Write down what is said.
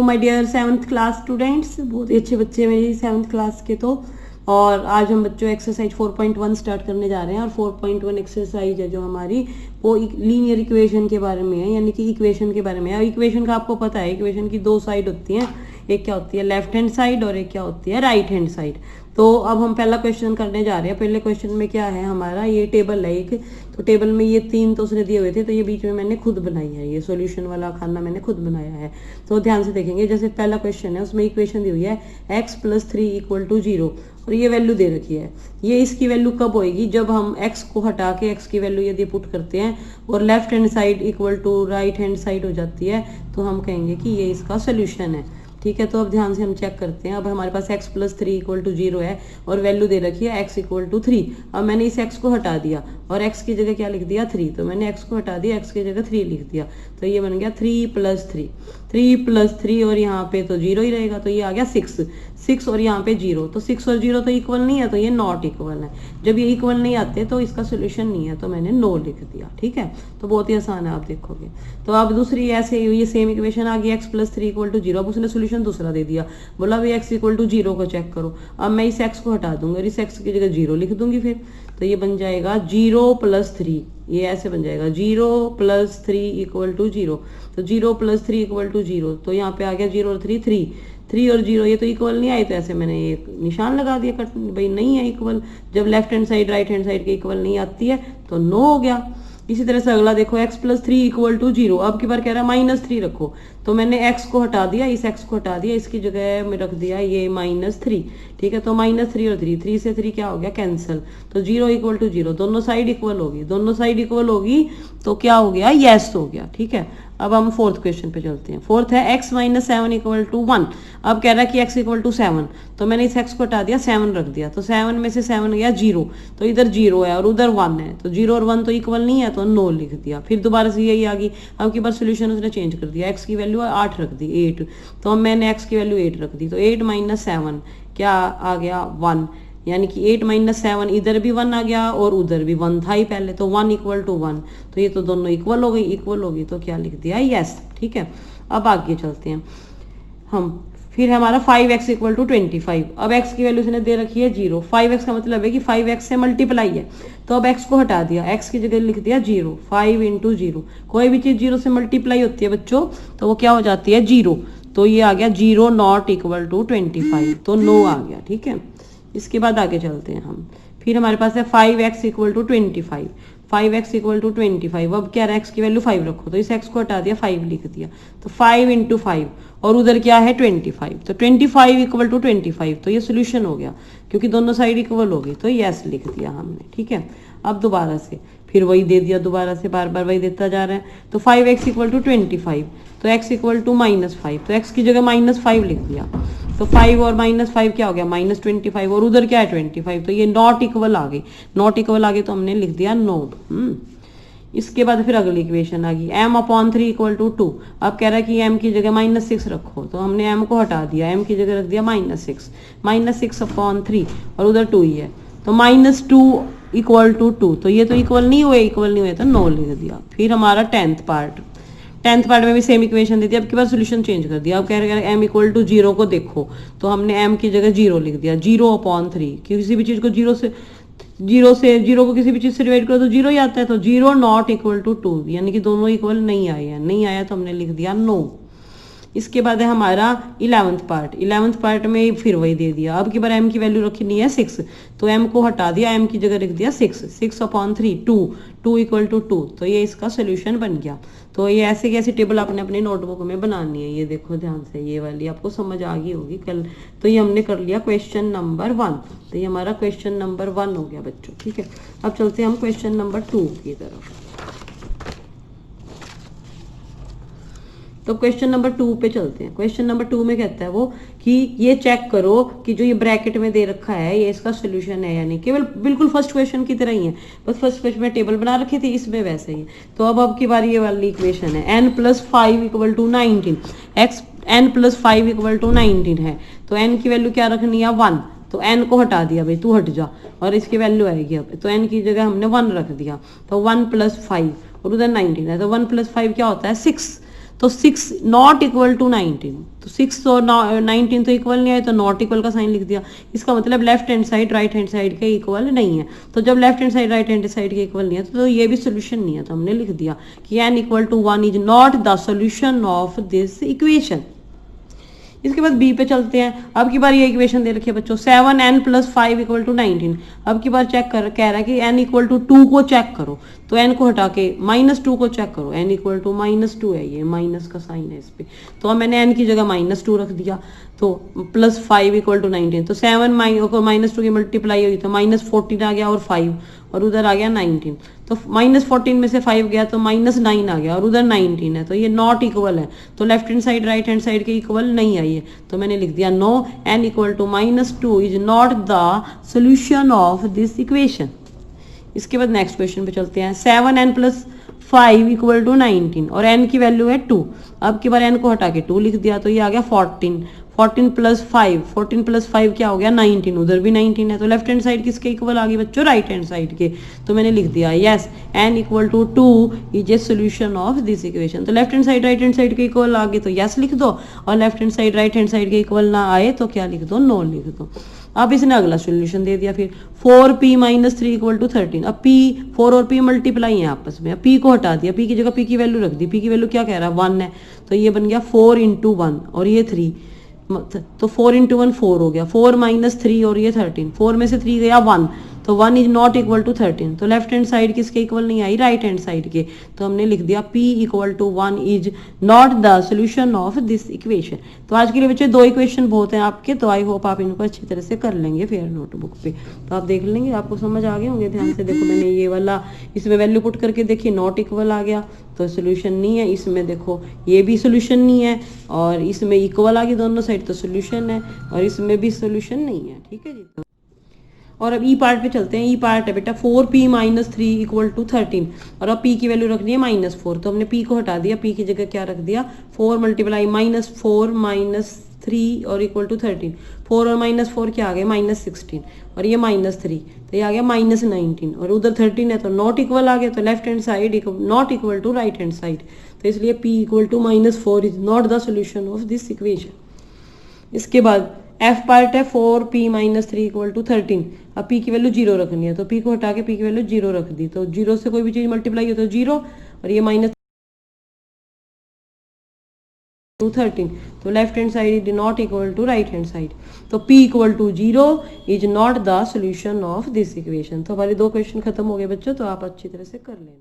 My dear 7th class students, बहुत ही अच्छे बच्चे मेरी 7th क्लास के। तो और आज हम बच्चों एक्सरसाइज 4.1 स्टार्ट करने जा रहे हैं। और 4.1 एक्सरसाइज है जो हमारी वो लीनियर इक्वेशन के बारे में है, यानी कि इक्वेशन के बारे में है। और इक्वेशन का आपको पता है, इक्वेशन की दो साइड होती हैं, एक क्या होती है लेफ्ट हैंड साइड और एक क्या होती है राइट हैंड साइड। तो अब हम पहला क्वेश्चन करने जा रहे हैं। पहले क्वेश्चन में क्या है हमारा, ये टेबल है एक, तो टेबल में ये 3 तो उसने दिए हुए थे, तो ये बीच में मैंने खुद बनाई है, ये सॉल्यूशन वाला खाना मैंने खुद बनाया है। तो ध्यान से देखेंगे, जैसे पहला क्वेश्चन है उसमें इक्वेशन दी हुई है x + 3 = 0 और ये वैल्यू दे रखी है। ये इसकी वैल्यू कब होएगी, जब हम x को हटा के x की वैल्यू यदि पुट करते हैं और left hand side equal to right hand side हो जाती है, तो हम कहेंगे कि ये इसका सोल्यूशन है। ठीक है, तो अब ध्यान से हम चेक करते हैं। अब हमारे पास x + 3 = 0 है और वैल्यू दे रखी है x = 3। अब मैंने इस x को हटा दिया और x की जगह क्या लिख दिया 3, तो मैंने x को हटा दिया, x की जगह 3 लिख दिया, तो ये बन गया 3 + 3, 3 + 3 और यहाँ पे तो 0 ही रहेगा, तो ये आ गया 6 और यहाँ पे 0, तो 6 और 0 तो इक्वल नहीं है, तो ये नॉट इक्वल है। जब ये इक्वल नहीं आते तो इसका सोल्यूशन नहीं है, तो मैंने नो लिख दिया। ठीक है, तो बहुत ही आसान है, आप देखोगे। तो अब दूसरी ऐसे ये सेम इक्वेशन आ गई x + 3 = 0। अब उसने सोल्यूशन दूसरा दे दिया, बोला भाई x = 0 को चेक करो। अब मैं इस x को हटा दूंगी, इस x की जगह 0 लिख दूंगी फिर, तो ये बन जाएगा 0 + 3, ये ऐसे बन जाएगा 0 + 3 = 0। तो 0 + 3 = 0, तो यहाँ पे आ गया 0 और 3 3 और 0, ये तो इक्वल नहीं आए, तो ऐसे मैंने ये निशान लगा दिया कट, भाई नहीं है इक्वल। जब left hand side right hand side के इक्वल नहीं आती है तो नो हो गया। इसी तरह से अगला देखो, x + 3 = 0। अब की बार कह रहा है -3 रखो, तो मैंने x को हटा दिया, इस x को हटा दिया, इसकी जगह में रख दिया ये -3। ठीक है, तो -3 और 3 से 3 क्या हो गया कैंसिल, तो 0 = 0, दोनों साइड इक्वल होगी, दोनों साइड इक्वल होगी तो क्या हो गया यस हो गया। ठीक है, अब हम फोर्थ क्वेश्चन पे चलते हैं। फोर्थ है x - 7 = 1। अब कह रहा है कि x = 7, तो मैंने इस x को हटा दिया, 7 रख दिया, तो 7 में से 7 गया 0, तो इधर 0 है और उधर 1 है, तो 0 और 1 तो इक्वल नहीं है, तो नो लिख दिया। फिर दोबारा से यही आ गई, अब की बार सोल्यूशन उसने चेंज कर दिया, x की वैल्यू 8 रख दी, 8, तो मैंने x की वैल्यू 8 रख दी, तो 8 - 7 क्या आ गया 1, यानी कि 8 - 7 इधर भी 1 आ गया और उधर भी 1 था ही पहले, तो 1 = 1, तो ये तो दोनों इक्वल हो गई, तो क्या लिख दिया यस। ठीक है, अब आगे चलते हैं हम। फिर हमारा 5x = 25। अब x की वैल्यू उसने दे रखी है 0, 5x का मतलब है कि 5x से मल्टीप्लाई है, तो अब x को हटा दिया, x की जगह लिख दिया 0, 5 × 0। कोई भी चीज 0 से मल्टीप्लाई होती है बच्चों, तो वो क्या हो जाती है 0, तो ये आ गया 0 ≠ = 25, तो नो आ गया। ठीक है, इसके बाद आगे चलते हैं हम। फिर हमारे पास है 5x = 25, 5x = 25। अब क्या है x की वैल्यू 5 रखो, तो इस x को हटा दिया, 5 लिख दिया, तो 5 × 5 और उधर क्या है 25, तो 25 = 25, तो ये सोल्यूशन हो गया क्योंकि दोनों साइड इक्वल हो गई, तो यस लिख दिया हमने। ठीक है, अब दोबारा से फिर वही दे दिया, दोबारा से बार बार वही देता जा रहा है, तो 5x = 25, तो x = -5, तो x की जगह -5 लिख दिया, तो 5 और -5 क्या हो गया -25 और उधर क्या है 25, तो ये नॉट इक्वल आ गई, नॉट इक्वल आ गई तो हमने लिख दिया नो। इसके बाद फिर अगली इक्वेशन आ गई m/3 = 2। अब कह रहा है कि m की जगह -6 रखो, तो हमने m को हटा दिया, m की जगह रख दिया -6, -6/3 और उधर 2 ही है, तो -2 = 2, तो ये तो इक्वल नहीं हुए, तो नो लिख दिया। फिर हमारा 10th पार्ट में भी सेम इक्वेशन दे दी, अब के बाद सोल्यूशन चेंज कर दिया। अब कह रहे हैं m = 0 को देखो, तो हमने m की जगह 0 लिख दिया, 0/3, किसी भी चीज को 0 को किसी भी चीज से डिवाइड करो तो 0 ही आता है, तो 0 ≠ = 2, यानी कि दोनों इक्वल नहीं आया, तो हमने लिख दिया नो। इसके बाद है हमारा 11th पार्ट में फिर वही दे दिया। अब की बार m की वैल्यू रखनी है 6, तो m को हटा दिया, m की जगह रख दिया 6/3, 2 = 2, तो ये इसका सोल्यूशन बन गया। तो ये ऐसे कैसी टेबल आपने अपनी नोटबुक में बनानी है, ये देखो ध्यान से, ये वाली आपको समझ आ गई होगी कल। तो ये हमने कर लिया क्वेश्चन नंबर 1, तो ये हमारा क्वेश्चन नंबर 1 हो गया बच्चों। ठीक है, अब चलते हैं हम क्वेश्चन नंबर 2 की तरफ। तो क्वेश्चन नंबर 2 पे चलते हैं। क्वेश्चन नंबर 2 में कहता है वो कि ये चेक करो कि जो ये ब्रैकेट में दे रखा है ये इसका सोल्यूशन है, यानी केवल बिल्कुल फर्स्ट क्वेश्चन की तरह ही है, बस फर्स्ट क्वेश्चन में टेबल बना रखी थी, इसमें वैसे ही। तो अब की बार ये वाली इक्वेशन है n + 5 = 19, n + 5 = 19 है, तो n की वैल्यू क्या रखनी है 1, तो n को हटा दिया, भाई तू हट जा, और इसकी वैल्यू आएगी अब, तो n की जगह हमने 1 रख दिया, तो 1 + 5 और उधर 19 है, तो 1 + 5 क्या होता है 6, तो 6 नॉट इक्वल टू 19, तो 6 और 19 तो इक्वल नहीं आए, तो नॉट इक्वल का साइन लिख दिया। इसका मतलब left hand side right hand side के इक्वल नहीं है। तो जब left hand side right hand side के इक्वल नहीं है तो ये भी सोल्यूशन नहीं है, तो हमने लिख दिया कि n equal to 1 is not the solution of this equation. इसके बाद बी पे चलते हैं। अब की बार ये इक्वेशन दे रखी है बच्चों 7n + 5 इक्वल टू 19। अब की बार चेक कर कह रहा है कि n इक्वल टू 2 को चेक करो, तो n को हटा के -2 को चेक करो। n इक्वल टू -2 है, ये माइनस का साइन है इस पे, तो मैंने n की जगह -2 रख दिया। तो +5 इक्वल टू 19, तो 7 -2 की मल्टीप्लाई हुई तो -14 आ गया और 5, और उधर आ गया 19। तो -14 में से 5 गया तो -9 आ गया, और उधर 19 है, तो ये नॉट इक्वल है। तो left hand side right hand side के इक्वल नहीं आई है, तो मैंने लिख दिया no, n equal to -2 is not the solution of this equation. इसके बाद नेक्स्ट क्वेश्चन पे चलते हैं। 7n + 5 इक्वल टू 19 और n की वैल्यू है 2। अब की बार n को हटा के 2 लिख दिया, तो ये आ गया 14। 14 + 5 क्या हो गया 19, उधर भी 19 है, तो लेफ्ट हैंड साइड किसके इक्वल आ गई बच्चों, राइट हैंड साइड के। तो मैंने लिख दिया yes, n equal to 2 is a solution of this equation. तो left hand side right hand side के इक्वल आ गए तो यस लिख दो, और left hand side right hand side के इक्वल ना आए तो क्या लिख दो, नो लिख दो। अब इसने अगला सोल्यूशन दे दिया फिर 4p - 3 इक्वल टू 13। अब p 4 और p मल्टीप्लाई है आपस में, अब p को हटा दिया, p की जगह p की वैल्यू रख दी। p की वैल्यू क्या कह रहा है 1 है, तो ये बन गया 4 × 1 और ये 3, तो 4 × 1 4 हो गया, 4 - 3 और ये 13, 4 में से 3 गया 1, तो 1 इज नॉट इक्वल टू 13। तो लेफ्ट हैंड साइड किसके इक्वल नहीं आई, राइट हैंड साइड के। तो हमने लिख दिया p equal to 1 is not the solution of this equation. तो आज के लिए बच्चे 2 इक्वेशन बहुत हैं आपके, तो आई होप आप इनको अच्छी तरह से कर लेंगे फेयर नोटबुक पे। तो आप देख लेंगे, आपको समझ आ गए होंगे। ध्यान से देखो, मैंने ये वाला इसमें वैल्यू पुट करके देखिए, नॉट इक्वल आ गया तो सोल्यूशन नहीं है। इसमें देखो ये भी सोल्यूशन नहीं है, और इसमें इक्वल आ गई दोनों साइड तो सोल्यूशन है, और इसमें भी सोल्यूशन नहीं है। ठीक है जी। और अब ई पार्ट पे चलते हैं। ई पार्ट है बेटा 4p - 3 इक्वल टू 13, और अब p की वैल्यू रखनी है -4, तो हमने p को हटा दिया, p की जगह क्या रख दिया 4 × -4 - 3 और इक्वल टू 13। 4 और -4 क्या आ गया -16, और ये -3, तो ये आ गया -19, और उधर 13 है तो नॉट इक्वल आ गया, तो left hand side not equal to right hand side, तो इसलिए p equal to -4 is not the solution of this equation. इसके बाद f पार्ट है 4p - 3 इक्वल टू 13। अब p की वैल्यू 0 रखनी है, तो p को हटा के p की वैल्यू 0 रख दी, तो 0 से कोई भी चीज मल्टीप्लाई हो तो 0, और ये -13, तो left hand side is not equal to right hand side, तो p equal to 0 is not the solution of this equation. तो हमारे 2 क्वेश्चन खत्म हो गए बच्चों, तो आप अच्छी तरह से कर लेना।